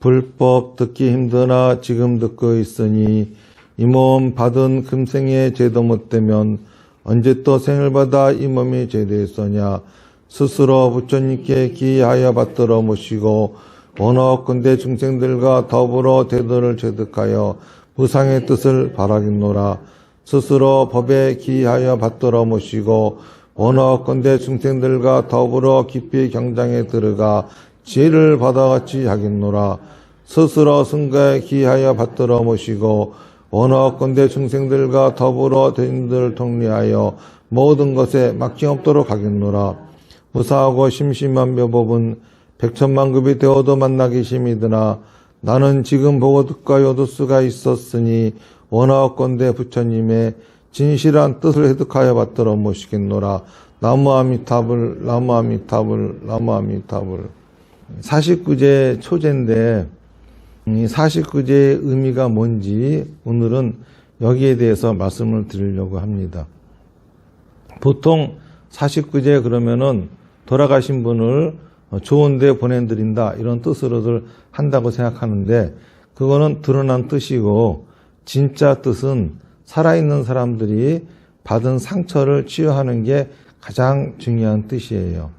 불법 듣기 힘드나 지금 듣고 있으니 이 몸 받은 금생의 죄도 못되면 언제 또 생을 받아 이 몸이 죄되었으냐. 스스로 부처님께 기하여 받들어 모시고 원하건대 중생들과 더불어 대도를 제득하여 무상의 뜻을 바라겠노라. 스스로 법에 기하여 받들어 모시고 원하건대 중생들과 더불어 깊이 경장에 들어가 지혜를 받아같이 하겠노라. 스스로 승가에 기하여 받들어 모시고 원하건대 중생들과 더불어 대인들을 통리하여 모든 것에 막힘없도록 하겠노라. 무사하고 심심한 묘법은 백천만급이 되어도 만나기 심이드나 나는 지금 보고 듣고 요도 수가 있었으니 원하건대 부처님의 진실한 뜻을 획득하여 받들어 모시겠노라. 나무아미타불 나무아미타불 나무아미타불. 49제 초제인데 이 49제의 의미가 뭔지 오늘은 여기에 대해서 말씀을 드리려고 합니다. 보통 49제 그러면은 돌아가신 분을 좋은 데 보내드린다 이런 뜻으로들 한다고 생각하는데 그거는 드러난 뜻이고 진짜 뜻은 살아있는 사람들이 받은 상처를 치유하는 게 가장 중요한 뜻이에요.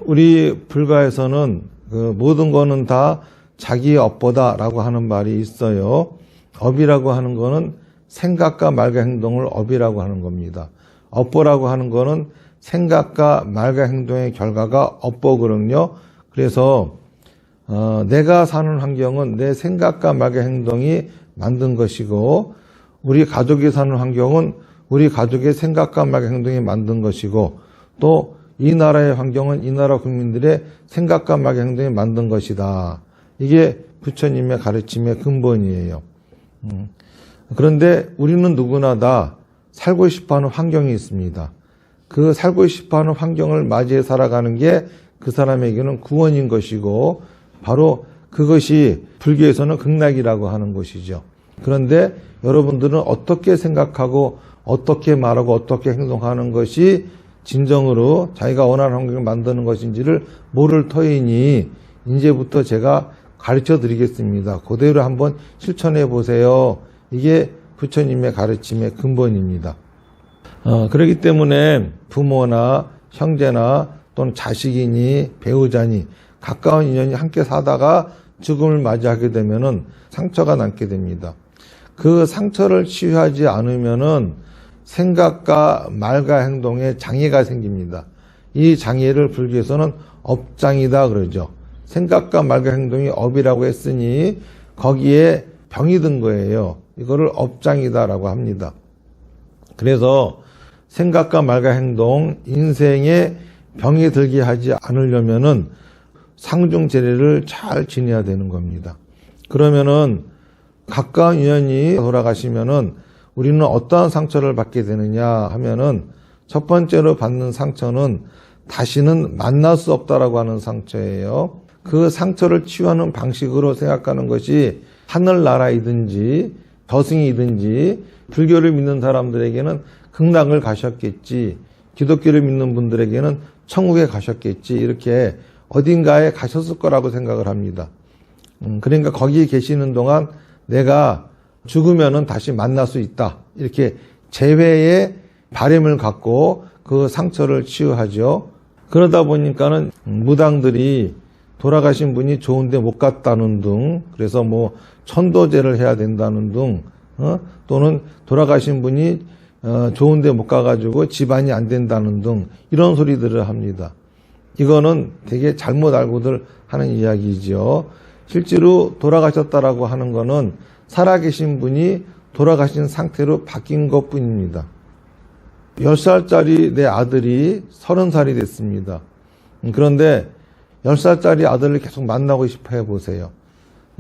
우리 불가에서는 그 모든 거는 다 자기의 업보다라고 하는 말이 있어요. 업이라고 하는 거는 생각과 말과 행동을 업이라고 하는 겁니다. 업보라고 하는 거는 생각과 말과 행동의 결과가 업보거든요. 그래서 내가 사는 환경은 내 생각과 말과 행동이 만든 것이고 우리 가족이 사는 환경은 우리 가족의 생각과 말과 행동이 만든 것이고 또 이 나라의 환경은 이 나라 국민들의 생각과 말과 행동이 만든 것이다. 이게 부처님의 가르침의 근본이에요. 그런데 우리는 누구나 다 살고 싶어하는 환경이 있습니다. 그 살고 싶어하는 환경을 맞이해 살아가는 게 그 사람에게는 구원인 것이고 바로 그것이 불교에서는 극락이라고 하는 것이죠. 그런데 여러분들은 어떻게 생각하고 어떻게 말하고 어떻게 행동하는 것이 진정으로 자기가 원하는 환경을 만드는 것인지를 모를 터이니 이제부터 제가 가르쳐 드리겠습니다. 그대로 한번 실천해 보세요. 이게 부처님의 가르침의 근본입니다. 그렇기 때문에 부모나 형제나 또는 자식이니 배우자니 가까운 인연이 함께 사다가 죽음을 맞이하게 되면은 상처가 남게 됩니다. 그 상처를 치유하지 않으면은 생각과 말과 행동에 장애가 생깁니다. 이 장애를 불교에서는 업장이다 그러죠. 생각과 말과 행동이 업이라고 했으니 거기에 병이 든 거예요. 이거를 업장이다라고 합니다. 그래서 생각과 말과 행동, 인생에 병이 들게 하지 않으려면은 상중제례를 잘 지내야 되는 겁니다. 그러면은 가까운 인연이 돌아가시면은 우리는 어떠한 상처를 받게 되느냐 하면은 첫 번째로 받는 상처는 다시는 만날 수 없다라고 하는 상처예요. 그 상처를 치유하는 방식으로 생각하는 것이 하늘나라이든지 저승이든지 불교를 믿는 사람들에게는 극락을 가셨겠지, 기독교를 믿는 분들에게는 천국에 가셨겠지, 이렇게 어딘가에 가셨을 거라고 생각을 합니다. 그러니까 거기에 계시는 동안 내가 죽으면은 다시 만날 수 있다, 이렇게 재회의 바람을 갖고 그 상처를 치유하죠. 그러다 보니까는 무당들이 돌아가신 분이 좋은데 못 갔다는 등, 그래서 뭐 천도제를 해야 된다는 등, 또는 돌아가신 분이 좋은데 못 가가지고 집안이 안 된다는 등 이런 소리들을 합니다. 이거는 되게 잘못 알고들 하는 이야기죠. 실제로 돌아가셨다라고 하는 거는 살아계신 분이 돌아가신 상태로 바뀐 것뿐입니다. 10살짜리 내 아들이 30살이 됐습니다. 그런데 10살짜리 아들을 계속 만나고 싶어 해보세요.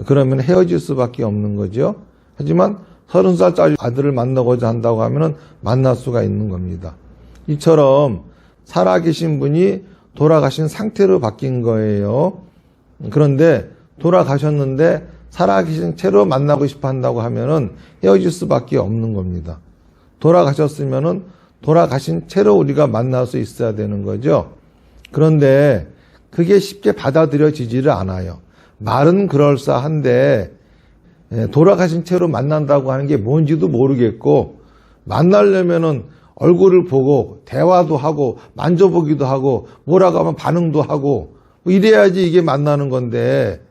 그러면 헤어질 수밖에 없는 거죠. 하지만 30살짜리 아들을 만나고자 한다고 하면 만날 수가 있는 겁니다. 이처럼 살아계신 분이 돌아가신 상태로 바뀐 거예요. 그런데 돌아가셨는데 살아계신 채로 만나고 싶어 한다고 하면은 헤어질 수밖에 없는 겁니다. 돌아가셨으면은 돌아가신 채로 우리가 만날 수 있어야 되는 거죠. 그런데 그게 쉽게 받아들여지지를 않아요. 말은 그럴싸한데 돌아가신 채로 만난다고 하는 게 뭔지도 모르겠고, 만나려면은 얼굴을 보고 대화도 하고 만져보기도 하고 뭐라고 하면 반응도 하고 뭐 이래야지 이게 만나는 건데,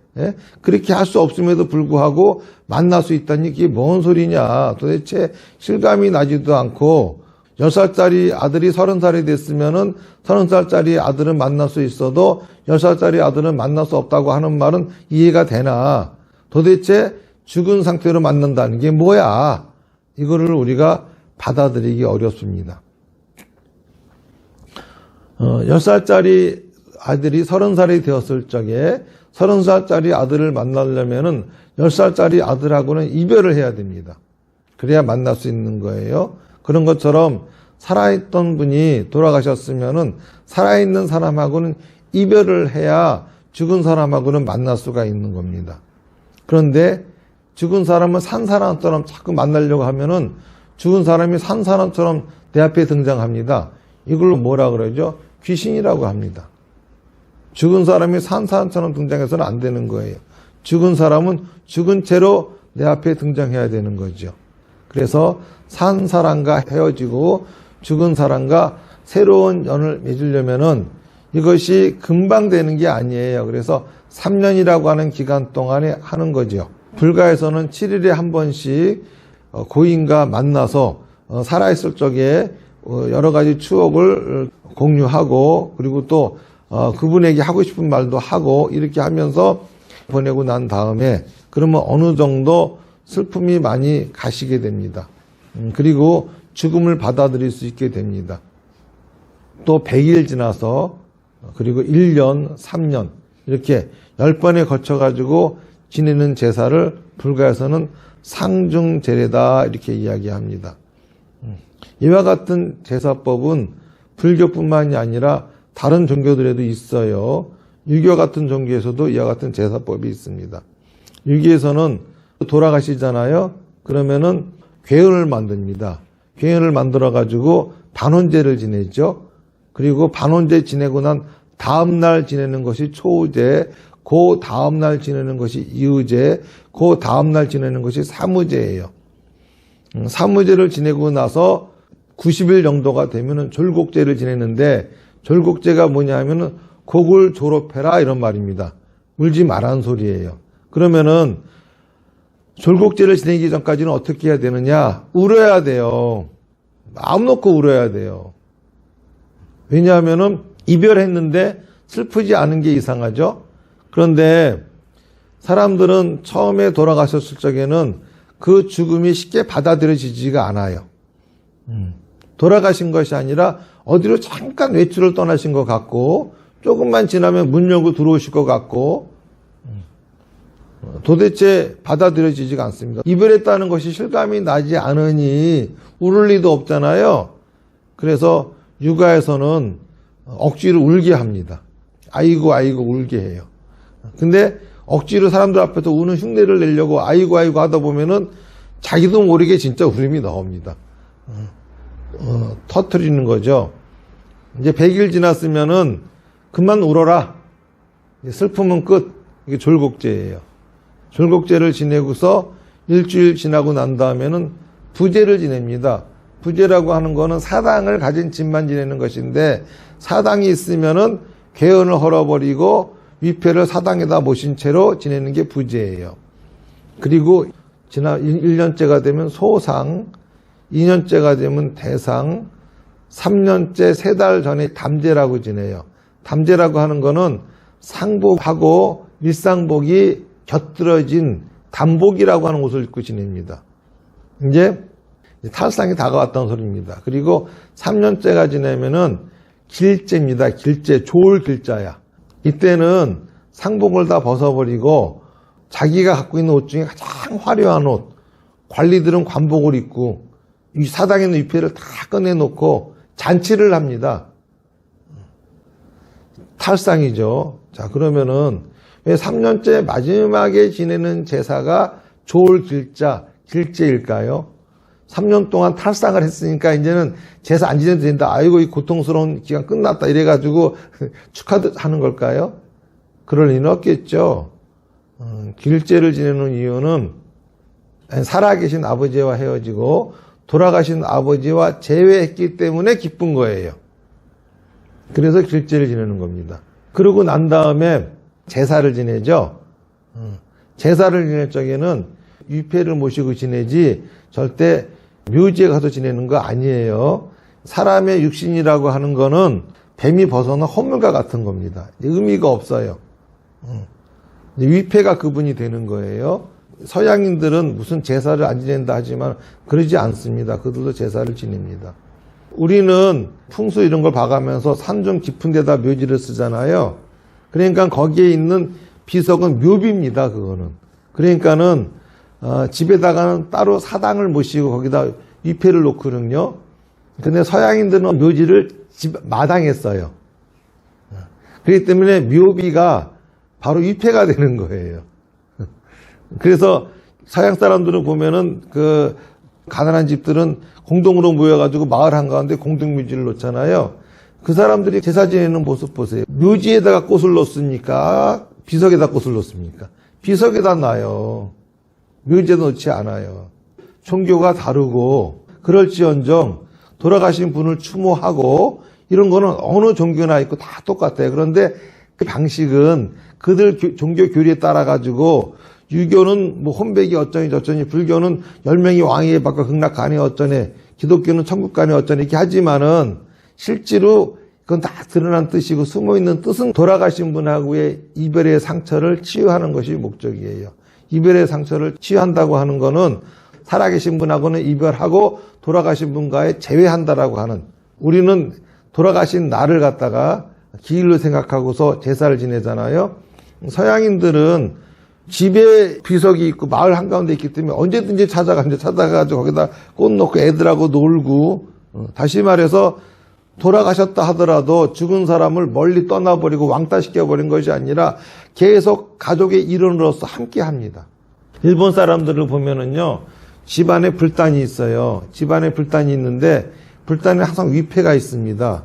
그렇게 할 수 없음에도 불구하고 만날 수 있다니 이게 뭔 소리냐. 도대체 실감이 나지도 않고, 10살짜리 아들이 30살이 됐으면은 30살짜리 아들은 만날 수 있어도 10살짜리 아들은 만날 수 없다고 하는 말은 이해가 되나. 도대체 죽은 상태로 만난다는 게 뭐야. 이거를 우리가 받아들이기 어렵습니다. 10살짜리 아들이 30살이 되었을 적에 30살짜리 아들을 만나려면은 10살짜리 아들하고는 이별을 해야 됩니다. 그래야 만날 수 있는 거예요. 그런 것처럼 살아있던 분이 돌아가셨으면은 살아있는 사람하고는 이별을 해야 죽은 사람하고는 만날 수가 있는 겁니다. 그런데 죽은 사람은 산 사람처럼 자꾸 만나려고 하면은 죽은 사람이 산 사람처럼 내 앞에 등장합니다. 이걸로 뭐라 그러죠? 귀신이라고 합니다. 죽은 사람이 산 사람처럼 등장해서는 안 되는 거예요. 죽은 사람은 죽은 채로 내 앞에 등장해야 되는 거죠. 그래서 산 사람과 헤어지고 죽은 사람과 새로운 연을 맺으려면은 이것이 금방 되는 게 아니에요. 그래서 3년이라고 하는 기간 동안에 하는 거죠. 불가에서는 7일에 한 번씩 고인과 만나서 살아있을 적에 여러 가지 추억을 공유하고, 그리고 또 그분에게 하고 싶은 말도 하고 이렇게 하면서 보내고 난 다음에 그러면 어느 정도 슬픔이 많이 가시게 됩니다. 그리고 죽음을 받아들일 수 있게 됩니다. 또 100일 지나서, 그리고 1년, 3년 이렇게 10번에 거쳐가지고 지내는 제사를 불가에서는 상중제례다 이렇게 이야기합니다. 이와 같은 제사법은 불교뿐만이 아니라 다른 종교들에도 있어요. 유교 같은 종교에서도 이와 같은 제사법이 있습니다. 유교에서는 돌아가시잖아요. 그러면은 괴연을 만듭니다. 괴연을 만들어 가지고 반원제를 지내죠. 그리고 반원제 지내고 난 다음 날 지내는 것이 초우제, 그 다음 날 지내는 것이 이우제, 그 다음 날 지내는 것이 사무제예요. 사무제를 지내고 나서 90일 정도가 되면은 졸곡제를 지내는데, 졸곡제가 뭐냐 하면은 곡을 졸업해라 이런 말입니다. 울지 말라는 소리예요. 그러면은 졸곡제를 지내기 전까지는 어떻게 해야 되느냐? 울어야 돼요. 마음 놓고 울어야 돼요. 왜냐하면은 이별했는데 슬프지 않은 게 이상하죠? 그런데 사람들은 처음에 돌아가셨을 적에는 그 죽음이 쉽게 받아들여지지가 않아요. 돌아가신 것이 아니라 어디로 잠깐 외출을 떠나신 것 같고, 조금만 지나면 문 열고 들어오실 것 같고, 도대체 받아들여지지가 않습니다. 이별했다는 것이 실감이 나지 않으니 울을 리도 없잖아요. 그래서 육아에서는 억지로 울게 합니다. 아이고 아이고 울게 해요. 근데 억지로 사람들 앞에서 우는 흉내를 내려고 아이고 아이고 하다 보면은 자기도 모르게 진짜 울음이 나옵니다. 터뜨리는 거죠. 이제 100일 지났으면은 그만 울어라. 슬픔은 끝. 이게 졸곡제예요. 졸곡제를 지내고서 일주일 지나고 난 다음에는 부제를 지냅니다. 부제라고 하는 거는 사당을 가진 집만 지내는 것인데, 사당이 있으면은 괴연을 헐어버리고 위패를 사당에다 모신 채로 지내는 게 부제예요. 그리고 지나 1년째가 되면 소상, 2년째가 되면 대상, 3년째 3달 전에 담제라고 지내요. 담제라고 하는 거는 상복하고 일상복이 곁들어진 단복이라고 하는 옷을 입고 지냅니다. 이제 탈상이 다가왔다는 소리입니다. 그리고 3년째가 지나면은 길제입니다. 길제, 좋을 길자야. 이때는 상복을 다 벗어버리고 자기가 갖고 있는 옷 중에 가장 화려한 옷, 관리들은 관복을 입고 이 사당에 있는 위패를 다 꺼내놓고 잔치를 합니다. 탈상이죠. 자, 그러면은 왜 3년째 마지막에 지내는 제사가 좋을 길자, 길제일까요? 3년 동안 탈상을 했으니까 이제는 제사 안 지내도 된다. 아이고, 이 고통스러운 기간 끝났다. 이래가지고 축하하는 걸까요? 그럴 리는 없겠죠. 길제를 지내는 이유는 살아계신 아버지와 헤어지고 돌아가신 아버지와 재회했기 때문에 기쁜 거예요. 그래서 길제를 지내는 겁니다. 그러고 난 다음에 제사를 지내죠. 제사를 지낼 적에는 위패를 모시고 지내지 절대 묘지에 가서 지내는 거 아니에요. 사람의 육신이라고 하는 거는 뱀이 벗어난 허물과 같은 겁니다. 의미가 없어요. 위패가 그분이 되는 거예요. 서양인들은 무슨 제사를 안 지낸다 하지만 그러지 않습니다. 그들도 제사를 지냅니다. 우리는 풍수 이런 걸 봐가면서 산 좀 깊은 데다 묘지를 쓰잖아요. 그러니까 거기에 있는 비석은 묘비입니다. 그거는. 그러니까는 집에다가는 따로 사당을 모시고 거기다 위패를 놓거든요. 근데 서양인들은 묘지를 집 마당에 써요. 그렇기 때문에 묘비가 바로 위패가 되는 거예요. 그래서 서양 사람들은 보면은 그 가난한 집들은 공동으로 모여가지고 마을 한가운데 공동묘지를 놓잖아요. 그 사람들이 제사 지내는 모습 보세요. 묘지에다가 꽃을 놓습니까? 비석에다 꽃을 놓습니까? 비석에다 놔요. 묘지에 놓지 않아요. 종교가 다르고 그럴지언정 돌아가신 분을 추모하고 이런 거는 어느 종교나 있고 다 똑같아요. 그런데 그 방식은 그들 종교 교리에 따라 가지고 유교는 뭐 혼백이 어쩌니 저쩌니, 불교는 10명이 왕위에 받고 극락가니 어쩌네, 기독교는 천국 가니 어쩌니 이렇게 하지만은 실제로 그건 다 드러난 뜻이고 숨어있는 뜻은 돌아가신 분하고의 이별의 상처를 치유하는 것이 목적이에요. 이별의 상처를 치유한다고 하는 거는 살아계신 분하고는 이별하고 돌아가신 분과의 재회한다라고 하는, 우리는 돌아가신 나를 갖다가 기일로 생각하고서 제사를 지내잖아요. 서양인들은 집에 비석이 있고 마을 한가운데 있기 때문에 언제든지 찾아가가지고 거기다 꽃 놓고 애들하고 놀고, 다시 말해서 돌아가셨다 하더라도 죽은 사람을 멀리 떠나버리고 왕따시켜버린 것이 아니라 계속 가족의 일원으로서 함께 합니다. 일본 사람들을 보면은요, 집안에 불단이 있어요. 집안에 불단이 있는데 불단에 항상 위패가 있습니다.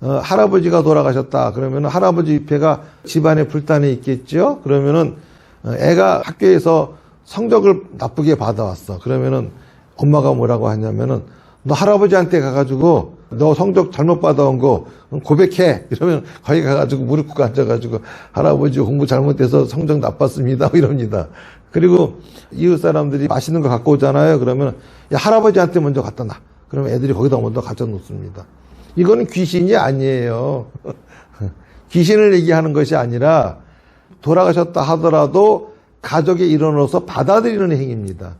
할아버지가 돌아가셨다 그러면 할아버지 위패가 집안에 불단에 있겠죠. 그러면은 애가 학교에서 성적을 나쁘게 받아왔어. 그러면은 엄마가 뭐라고 하냐면은 너 할아버지한테 가가지고 너 성적 잘못 받아온 거 고백해. 이러면 거기 가가지고 무릎 꿇고 앉아가지고 할아버지 공부 잘못해서 성적 나빴습니다. 이럽니다. 그리고 이웃 사람들이 맛있는 거 갖고 오잖아요. 그러면 야, 할아버지한테 먼저 갖다 놔. 그러면 애들이 거기다 먼저 갖다 놓습니다. 이거는 귀신이 아니에요. 귀신을 얘기하는 것이 아니라 돌아가셨다 하더라도 가족의 일원으로서 받아들이는 행위입니다.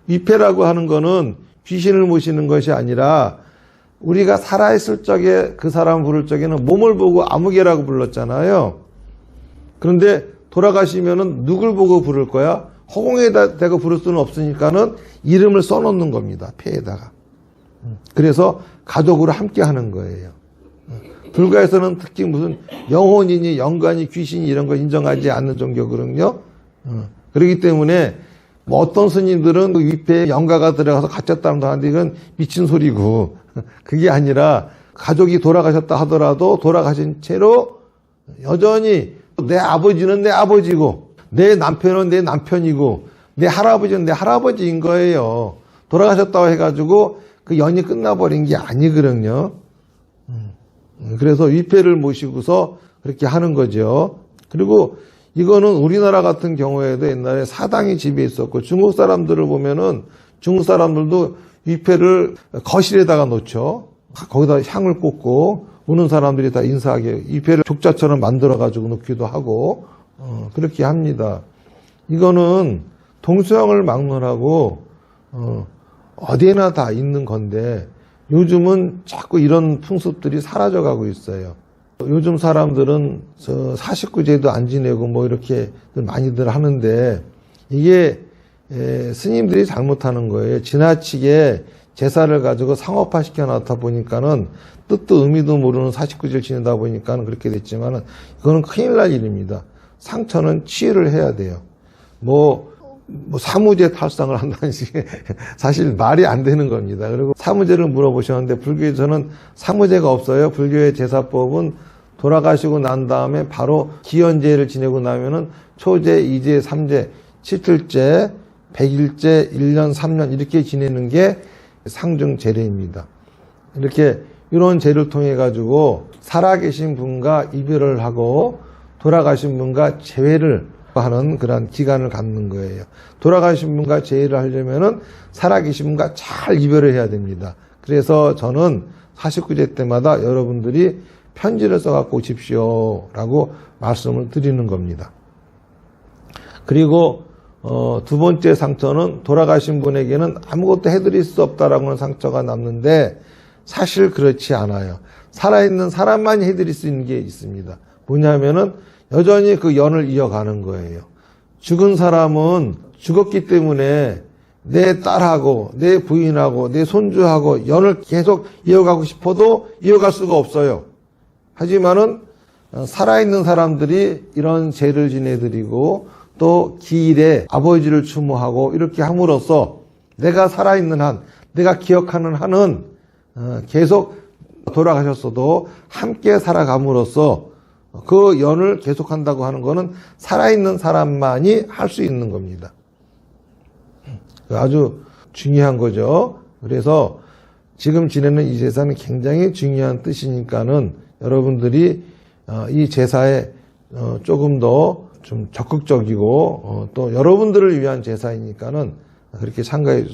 위패라고 하는 거는 귀신을 모시는 것이 아니라 우리가 살아있을 적에 그 사람 부를 적에는 몸을 보고 아무개라고 불렀잖아요. 그런데 돌아가시면은 누굴 보고 부를 거야? 허공에다 대고 부를 수는 없으니까는 이름을 써놓는 겁니다. 폐에다가. 그래서 가족으로 함께 하는 거예요. 불가에서는 특히 무슨 영혼이니 영간이 귀신이 이런 거 인정하지 않는 종교거든요. 그렇기 때문에 뭐 어떤 스님들은 그 위패에 영가가 들어가서 갇혔다는 거 하는데 이건 미친 소리고, 그게 아니라 가족이 돌아가셨다 하더라도 돌아가신 채로 여전히 내 아버지는 내 아버지고 내 남편은 내 남편이고 내 할아버지는 내 할아버지인 거예요. 돌아가셨다고 해가지고 그 연이 끝나버린 게 아니거든요. 그래서 위패를 모시고서 그렇게 하는 거죠. 그리고 이거는 우리나라 같은 경우에도 옛날에 사당이 집에 있었고, 중국 사람들을 보면은 중국 사람들도 위패를 거실에다가 놓죠. 거기다 향을 꽂고 오는 사람들이 다 인사하게 위패를 족자처럼 만들어가지고 놓기도 하고 그렇게 합니다. 이거는 동서양을 막론하고 어디에나 다 있는 건데 요즘은 자꾸 이런 풍습들이 사라져가고 있어요. 요즘 사람들은 49제도 안 지내고 뭐 이렇게 많이들 하는데 이게 스님들이 잘못하는 거예요. 지나치게 제사를 가지고 상업화 시켜놨다 보니까는 뜻도 의미도 모르는 49제를 지내다 보니까는 그렇게 됐지만은 이거는 큰일 날 일입니다. 상처는 치유를 해야 돼요. 뭐 사무제 탈상을 한다는 식의 사실 말이 안 되는 겁니다. 그리고 사무제를 물어보셨는데 불교에서는 사무제가 없어요. 불교의 제사법은 돌아가시고 난 다음에 바로 기연제를 지내고 나면은 초제, 2제, 3제, 7일째, 100일째, 1년, 3년 이렇게 지내는 게 상중 제례입니다. 이렇게 이런 제를 통해 가지고 살아계신 분과 이별을 하고 돌아가신 분과 재회를 하는 그런 기간을 갖는 거예요. 돌아가신 분과 재회를 하려면은 살아계신 분과 잘 이별을 해야 됩니다. 그래서 저는 49제 때마다 여러분들이 편지를 써갖고 오십시오 라고 말씀을 드리는 겁니다. 그리고 두 번째 상처는 돌아가신 분에게는 아무것도 해드릴 수 없다라고 하는 상처가 남는데 사실 그렇지 않아요. 살아있는 사람만이 해드릴 수 있는 게 있습니다. 뭐냐면은 여전히 그 연을 이어가는 거예요. 죽은 사람은 죽었기 때문에 내 딸하고 내 부인하고 내 손주하고 연을 계속 이어가고 싶어도 이어갈 수가 없어요. 하지만은 살아있는 사람들이 이런 제를 지내드리고 또 기일에 아버지를 추모하고 이렇게 함으로써 내가 살아있는 한, 내가 기억하는 한은 계속 돌아가셨어도 함께 살아감으로써 그 연을 계속한다고 하는 것은 살아있는 사람만이 할 수 있는 겁니다. 아주 중요한 거죠. 그래서 지금 지내는 이 제사는 굉장히 중요한 뜻이니까는 여러분들이 이 제사에 조금 더 좀 적극적이고 또 여러분들을 위한 제사이니까는 그렇게 참가해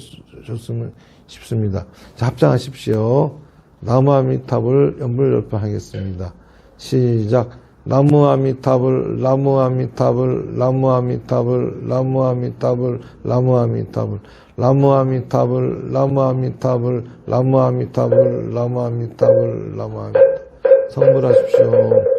줬으면 싶습니다. 자, 합장하십시오. 나무아미타불 연불열반하겠습니다. 시작. 나무아미타불, 나무아미타불, 나무아미타불, 나무아미타불, 나무아미타불, 나무아미타불, 나무아미타불, 나무아미타불, 나무아미타불, 나무아미타불. 성불하십시오.